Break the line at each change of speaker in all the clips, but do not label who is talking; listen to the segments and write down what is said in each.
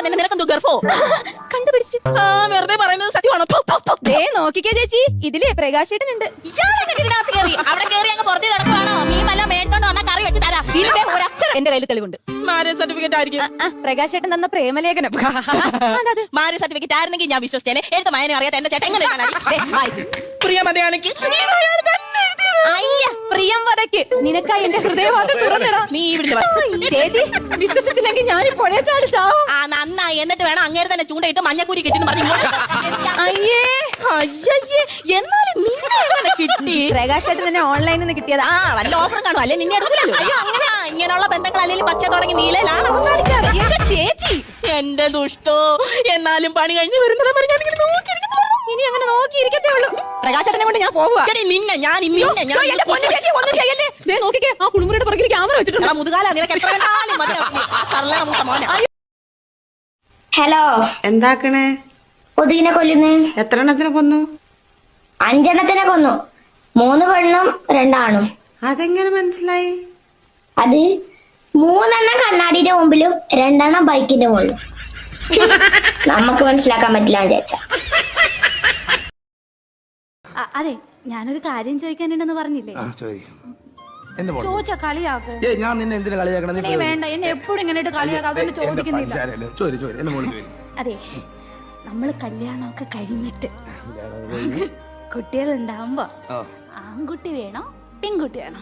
നിനക്കെന്തോ ഗർഭോ
കണ്ടുപിടിച്ചു.
വെറുതെ പറയുന്നത് സത്യമാണോ?
നോക്കിക്കേ ചേച്ചി, ഇതിലെ പ്രകാശേട്ടനുണ്ട്.
അവിടെ കേറി അങ്ങ് പുറത്ത് കിടക്കുവാണോ? മീമെല്ലാം മേടിച്ചോണ്ട് വന്ന കറി വെച്ച് തരാം.
ഒരക്ഷരം എന്റെ കയ്യിൽ തെളിവുണ്ട്.
മാരേജ് സർട്ടിഫിക്കറ്റ് ആയിരിക്കും.
പ്രകാശേട്ടൻ തന്ന പ്രേമലേഖനം.
മാരേജ് സർട്ടിഫിക്കറ്റ് ആയിരുന്നെങ്കിൽ ഞാൻ വിശ്വസിച്ചേനെ. എഴുത്ത് മയനെ അറിയാത്ത എന്റെ ചേട്ടൻ എങ്ങനെ പ്രിയമതയാണെങ്കിൽ
പ്രിയംവദയ്ക്ക് നിനക്കായി എന്റെ ഹൃദയവാതിൽ തുറന്നിടാ.
നീ ഇവിടെ
ചേച്ചി വിശ്വസിച്ചില്ലെങ്കിൽ ഞാൻ പുഴയെ ചാടി ചാവും.
നന്നായി. എന്നിട്ട് വേണം അങ്ങേര് തന്നെ ചൂണ്ടയിട്ട് മഞ്ഞക്കൂരി കിട്ടിന്ന് പറഞ്ഞു.
അയ്യേ
അയ്യേ, എന്നാലും നിന്നെ എങ്ങനെ കിട്ടി?
പ്രകാശേട്ടൻ തന്നെ ഓൺലൈനിൽ നിന്ന് കിട്ടിയതാ.
വല്ല ഓഫറും കാണും, അല്ലെ നിന്നെ എടുക്കില്ലല്ലോ. അങ്ങനെ ഇങ്ങനെയുള്ള ബന്ധങ്ങൾ അല്ലെങ്കിൽ പച്ച തുടങ്ങി നീലയിലാണ് അവസാനിക്കാറ്.
ചേച്ചി
എന്റെ ദുഷ്ടോ, എന്നാലും പണി കഴിഞ്ഞ് വരുന്നത്
ഇനി അങ്ങനെ നോക്കിയിരിക്കത്തേ ഉള്ളൂ. പ്രകാശേട്ടനെ കൊണ്ട് ഞാൻ പോവുക.
നിന്നെ ഞാൻ
ഒന്നും ചെയ്യല്ലേ. നോക്കിക്കേ, ആ കുളിമുറിയുടെ പുറകിൽ ക്യാമറ വെച്ചിട്ടുണ്ട്.
മുതുകാല നിനക്ക് എത്ര വേണ്ടാലും മതി.
ഹലോ,
എന്താക്കണേ?
കൊതുകിനെ കൊല്ലുന്നു.
എത്ര എണ്ണത്തിനെ കൊന്നു?
5 എണ്ണത്തിനെ കൊന്നു. 3 പെണ്ണും 2 ആണും.
അതെങ്ങനെ മനസ്സിലായി?
അത് 3 എണ്ണം കണ്ണാടിന്റെ മുമ്പിലും 2 എണ്ണം ബൈക്കിന്റെ മുകളിലും. നമുക്ക് മനസ്സിലാക്കാൻ പറ്റില്ല വിചാരിച്ച.
അതെ, ഞാനൊരു കാര്യം ചോദിക്കാനുണ്ടെന്ന് പറഞ്ഞില്ലേ? ചോദിച്ച കളിയാക്കോ?
ഞാൻ നിന്നെ എന്തിനാ കളിയാക്കണം?
നീ വേണ്ട, എന്നെ എപ്പോഴും ഇങ്ങനെ കളിയാക്കാതൊന്നും ചോദിക്കുന്നില്ല. അതെ, നമ്മള് കല്യാണമൊക്കെ കഴിഞ്ഞിട്ട് കുട്ടികൾ ഉണ്ടാവുമ്പോ ആൺകുട്ടി വേണോ പെൺകുട്ടി വേണോ?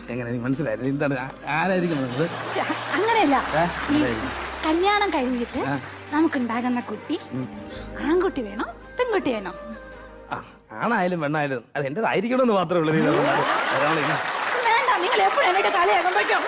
അങ്ങനെയല്ല, കല്യാണം കഴിഞ്ഞിട്ട് നമുക്കുണ്ടാകുന്ന കുട്ടി ആൺകുട്ടി വേണോ പെൺകുട്ടി വേണോ?
ആണായാലും പെണ്ണായാലും അത് എന്റേതായിരിക്കണമെന്ന് മാത്രമേ ഉള്ളൂ.
വേണ്ട, നിങ്ങൾ എപ്പോഴും എന്നിട്ട് കളിയാക്കാൻ പറ്റും.